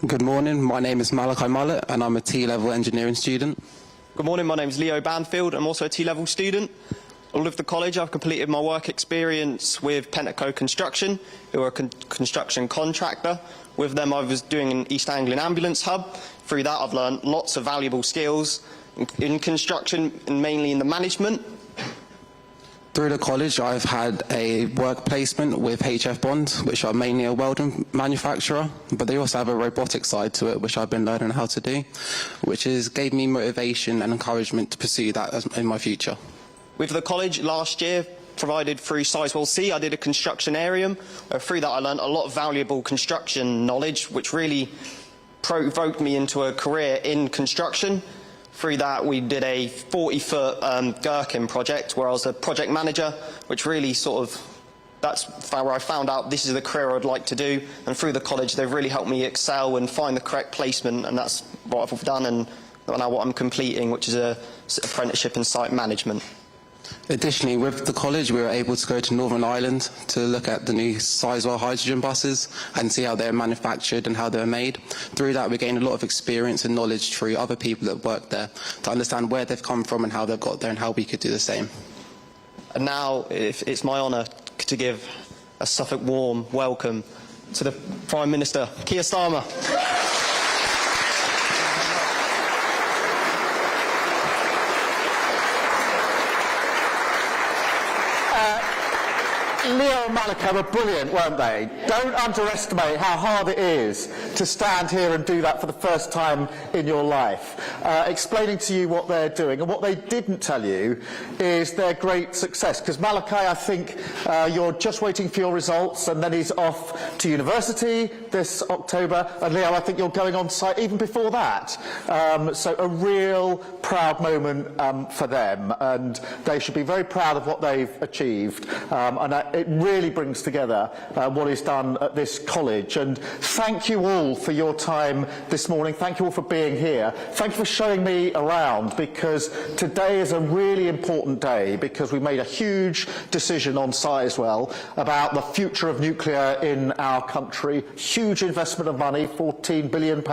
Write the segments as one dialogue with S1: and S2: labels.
S1: Good morning, my name is Malachi Mullet and I'm a T-level engineering student.
S2: Good morning, my name is Leo Banfield. I'm also a T-level student. All of the college, I've completed my work experience with Pentaco Construction, who are a construction contractor. With them, I was doing an East Anglian ambulance hub. Through that, I've learned lots of valuable skills in construction and mainly in the management.
S1: Through the college, I've had a work placement with HF Bond, which are mainly a welding manufacturer, but they also have a robotic side to it, which I've been learning how to do, which gave me motivation and encouragement to pursue that in my future.
S2: With the college last year, provided through Sizewell C, I did a construction aerium. Through that, I learned a lot of valuable construction knowledge, which really provoked me into a career in construction. Through that, we did a 40-foot Gherkin project where I was a project manager, which really that's where I found out this is the career I'd like to do. And through the college, they've really helped me excel and find the correct placement, and that's what I've done and now what I'm completing, which is an apprenticeship in site management.
S1: Additionally, with the college, we were able to go to Northern Ireland to look at the new Sizewell hydrogen buses and see how they're manufactured and how they're made. Through that, we gained a lot of experience and knowledge through other people that work there to understand where they've come from and how they've got there and how we could do the same.
S2: And now it's my honour to give a Suffolk warm welcome to the Prime Minister, Keir Starmer.
S3: Leo and Malachi were brilliant, weren't they? Don't underestimate how hard it is to stand here and do that for the first time in your life. Explaining to you what they're doing. And what they didn't tell you is their great success. Because Malachi, I think you're just waiting for your results, and then he's off to university this October. And Leo, I think you're going on site even before that. So a real proud moment for them. And they should be very proud of what they've achieved. It really brings together what is done at this college. And thank you all for your time this morning. Thank you all for being here. Thank you for showing me around, because today is a really important day, because we made a huge decision on Sizewell about the future of nuclear in our country. Huge investment of money, £14 billion,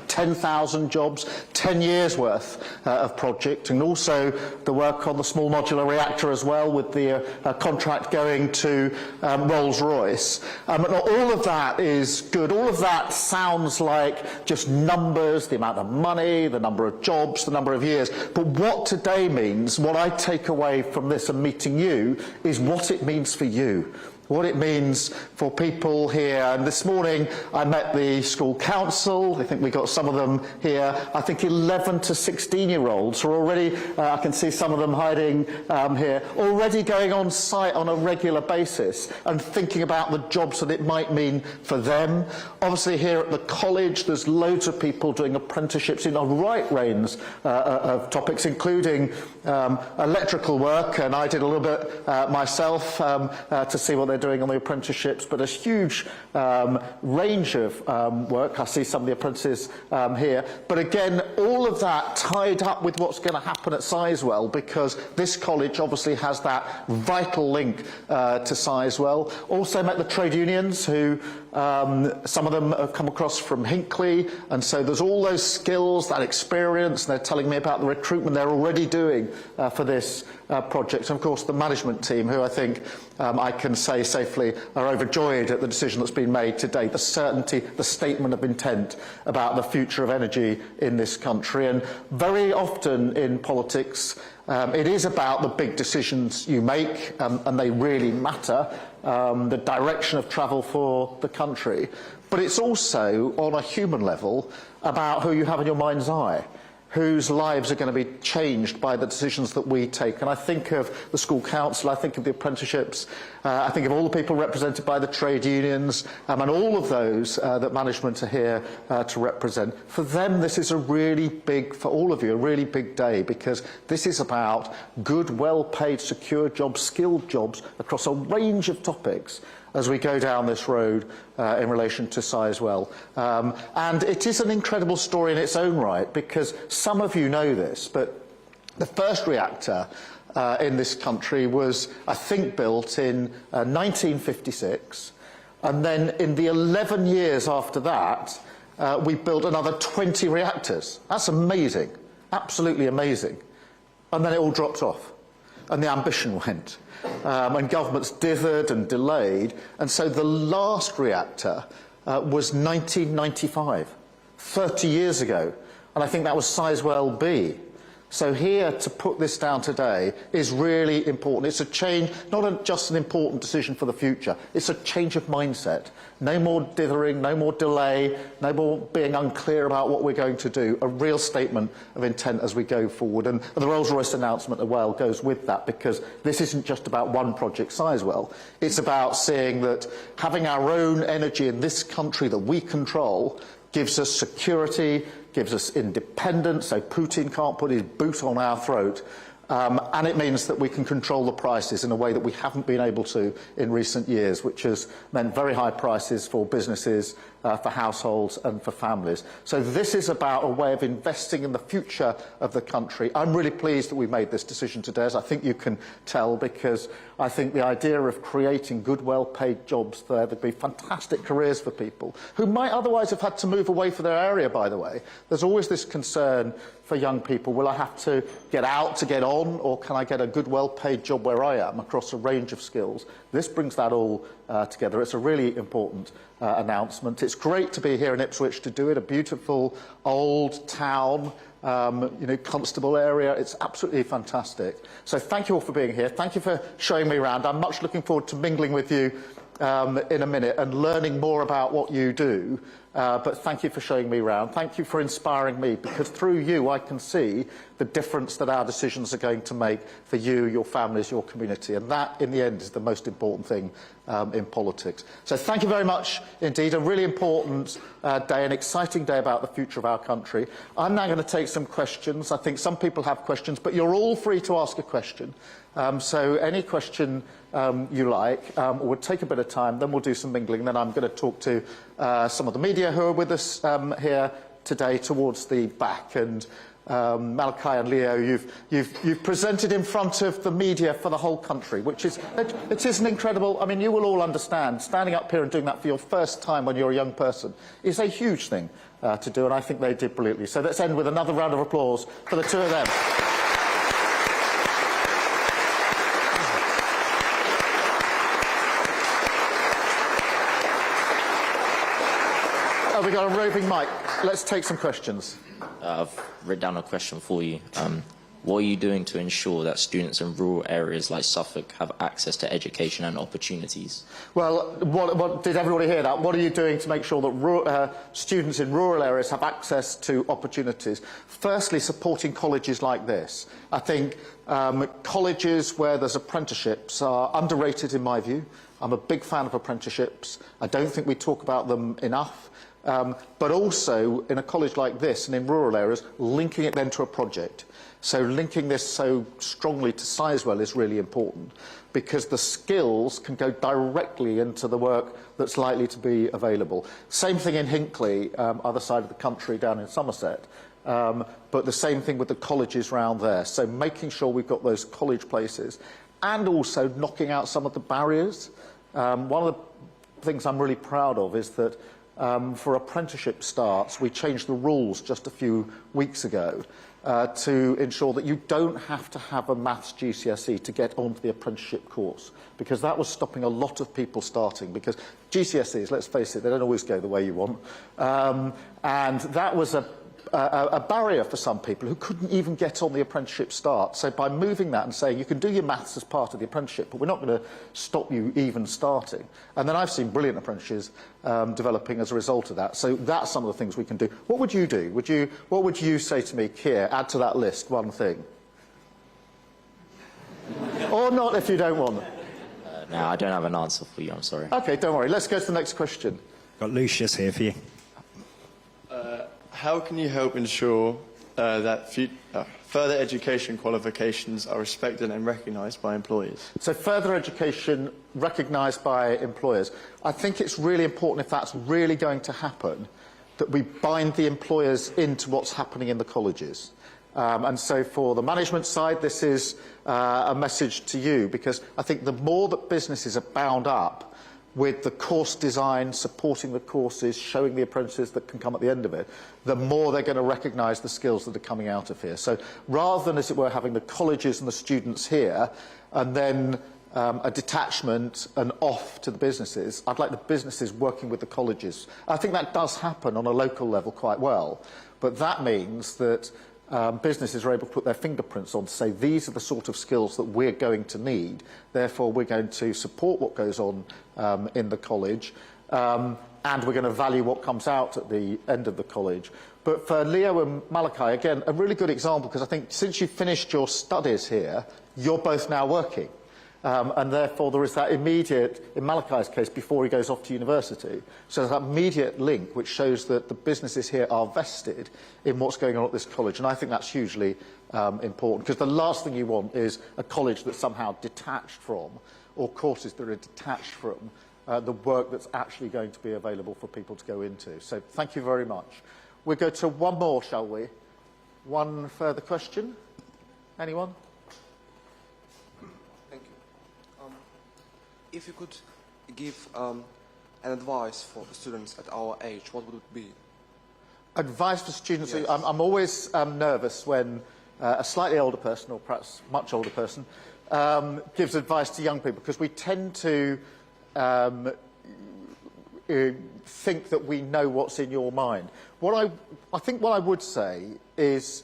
S3: 10,000 jobs, 10 years worth of project, and also the work on the small modular reactor as well, with the contract going to Rolls-Royce. All of that is good. All of that sounds like just numbers, the amount of money, the number of jobs, the number of years. But what today means, what I take away from this and meeting you, is what it means for you. What it means for people here. And this morning I met the school council. I think we got some of them here. I think 11 to 16-year-olds are already, I can see some of them hiding here, already going on site on a regular basis and thinking about the jobs that it might mean for them. Obviously here at the college there's loads of people doing apprenticeships in a right range of topics, including electrical work, and I did a little bit myself to see what they're doing on the apprenticeships, but a huge range of work. I see some of the apprentices here. But again, all of that tied up with what's going to happen at Sizewell, because this college obviously has that vital link to Sizewell. Also met the trade unions, who some of them have come across from Hinckley, and so there's all those skills, that experience, and they're telling me about the recruitment they're already doing for this project. And of course the management team, who I think I can say safely are overjoyed at the decision that's been made today, the certainty, the statement of intent about the future of energy in this country. And very often in politics it is about the big decisions you make, and they really matter, the direction of travel for the country. But it's also, on a human level, about who you have in your mind's eye, whose lives are going to be changed by the decisions that we take. And I think of the school council, I think of the apprenticeships, I think of all the people represented by the trade unions, and all of those that management are here to represent. For them, this is a really big, for all of you, a really big day, because this is about good, well-paid, secure jobs, skilled jobs across a range of topics as we go down this road in relation to Sizewell. And it is an incredible story in its own right, because some of you know this, but the first reactor in this country was, I think, built in 1956, and then in the 11 years after that, we built another 20 reactors. That's amazing, absolutely amazing. And then it all dropped off, and the ambition went. And governments dithered and delayed, and so the last reactor was 1995, 30 years ago, and I think that was Sizewell B. So here, to put this down today is really important. It's a change, not just an important decision for the future, it's a change of mindset. No more dithering, no more delay, no more being unclear about what we're going to do. A real statement of intent as we go forward. And the Rolls-Royce announcement as well goes with that, because this isn't just about one project, Sizewell. It's about seeing that having our own energy in this country that we control gives us security, gives us independence, so Putin can't put his boot on our throat, and it means that we can control the prices in a way that we haven't been able to in recent years, which has meant very high prices for businesses, for households and for families. So this is about a way of investing in the future of the country. I'm really pleased that we made this decision today, as I think you can tell, because I think the idea of creating good, well-paid jobs there, there'd be fantastic careers for people who might otherwise have had to move away from their area, by the way. There's always this concern for young people, will I have to get out to get on, or can I get a good, well-paid job where I am across a range of skills? This brings that all together. It's a really important announcement. It's great to be here in Ipswich to do it, a beautiful old town, Constable area. It's absolutely fantastic. So thank you all for being here. Thank you for showing me around. I'm much looking forward to mingling with you in a minute and learning more about what you do. But thank you for showing me around. Thank you for inspiring me, because through you I can see the difference that our decisions are going to make for you, your families, your community. And that, in the end, is the most important thing in politics. So thank you very much indeed. A really important day, an exciting day about the future of our country. I'm now going to take some questions. I think some people have questions, but you're all free to ask a question. So any question you like, we'll take a bit of time, then we'll do some mingling, then I'm going to talk to some of the media who are with us here today towards the back. And Malachi and Leo, you've presented in front of the media for the whole country, which is it is an incredible. I mean, you will all understand, standing up here and doing that for your first time when you're a young person is a huge thing to do, and I think they did brilliantly. So let's end with another round of applause for the two of them. Oh, we've got a roving mic. Let's take some questions.
S4: I've written down a question for you. What are you doing to ensure that students in rural areas like Suffolk have access to education and opportunities?
S3: Well, what did everybody hear that? What are you doing to make sure that students in rural areas have access to opportunities? Firstly, supporting colleges like this. I think colleges where there's apprenticeships are underrated in my view. I'm a big fan of apprenticeships. I don't think we talk about them enough. But also, in a college like this and in rural areas, linking it then to a project. So linking this so strongly to Sizewell is really important, because the skills can go directly into the work that's likely to be available. Same thing in Hinckley, other side of the country down in Somerset, but the same thing with the colleges round there. So making sure we've got those college places, and also knocking out some of the barriers. One of the things I'm really proud of is that for apprenticeship starts, we changed the rules just a few weeks ago to ensure that you don't have to have a maths GCSE to get onto the apprenticeship course, because that was stopping a lot of people starting, because GCSEs, let's face it, they don't always go the way you want. And that was a barrier for some people who couldn't even get on the apprenticeship start. So by moving that and saying you can do your maths as part of the apprenticeship, but we're not going to stop you even starting. And then I've seen brilliant apprentices developing as a result of that. So that's some of the things we can do. What would you do? What would you say to me, Keir? Add to that list one thing. Or not if you don't want it.
S4: No, I don't have an answer for you, I'm sorry.
S3: OK, don't worry. Let's go to the next question.
S5: Got Lucius here for you.
S6: How can you help ensure that further education qualifications are respected and recognised by employers?
S3: So further education recognised by employers. I think it's really important, if that's really going to happen, that we bind the employers into what's happening in the colleges. And so for the management side, this is a message to you, because I think the more that businesses are bound up with the course design, supporting the courses, showing the apprentices that can come at the end of it, the more they're going to recognise the skills that are coming out of here. So rather than, as it were, having the colleges and the students here and then a detachment and off to the businesses, I'd like the businesses working with the colleges. I think that does happen on a local level quite well, but that means that businesses are able to put their fingerprints on to say these are the sort of skills that we're going to need, therefore we're going to support what goes on in the college and we're going to value what comes out at the end of the college. But for Leo and Malachi, again, a really good example, because I think since you've finished your studies here, you're both now working. And therefore there is that immediate, in Malachi's case, before he goes off to university, so there's that immediate link which shows that the businesses here are vested in what's going on at this college. And I think that's hugely important, because the last thing you want is a college that's somehow detached from, or courses that are detached from, the work that's actually going to be available for people to go into. So thank you very much. We'll go to one more, shall we? One further question? Anyone?
S5: If you could give an advice for the students at our age, what would it be?
S3: Advice for students?
S5: Yes.
S3: I'm always nervous when a slightly older person, or perhaps much older person, gives advice to young people, because we tend to think that we know what's in your mind. I think what I would say is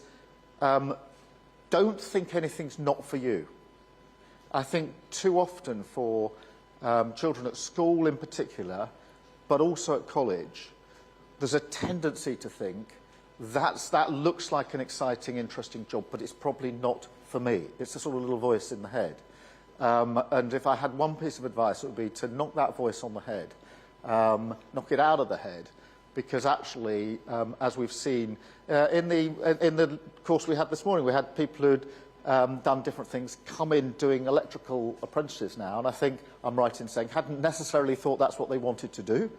S3: don't think anything's not for you. I think too often for children at school in particular, but also at college, there's a tendency to think that looks like an exciting, interesting job, but it's probably not for me. It's a sort of little voice in the head. And if I had one piece of advice, it would be to knock that voice on the head, knock it out of the head, because actually, as we've seen in the course we had this morning, we had people who'd done different things, come in doing electrical apprentices now, and I think I'm right in saying hadn't necessarily thought that's what they wanted to do,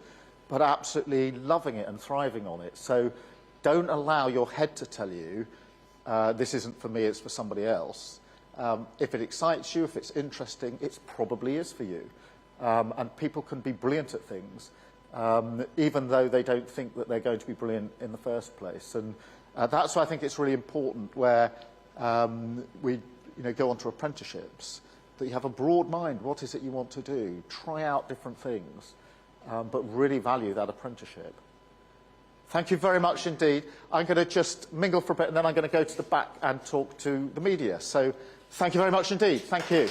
S3: but absolutely loving it and thriving on it. So don't allow your head to tell you, this isn't for me, it's for somebody else. If it excites you, if it's interesting, it probably is for you. And people can be brilliant at things, even though they don't think that they're going to be brilliant in the first place. And that's why I think it's really important where we go on to apprenticeships, that you have a broad mind. What is it you want to do? Try out different things, but really value that apprenticeship. Thank you very much indeed. I'm going to just mingle for a bit, and then I'm going to go to the back and talk to the media. So thank you very much indeed. Thank you.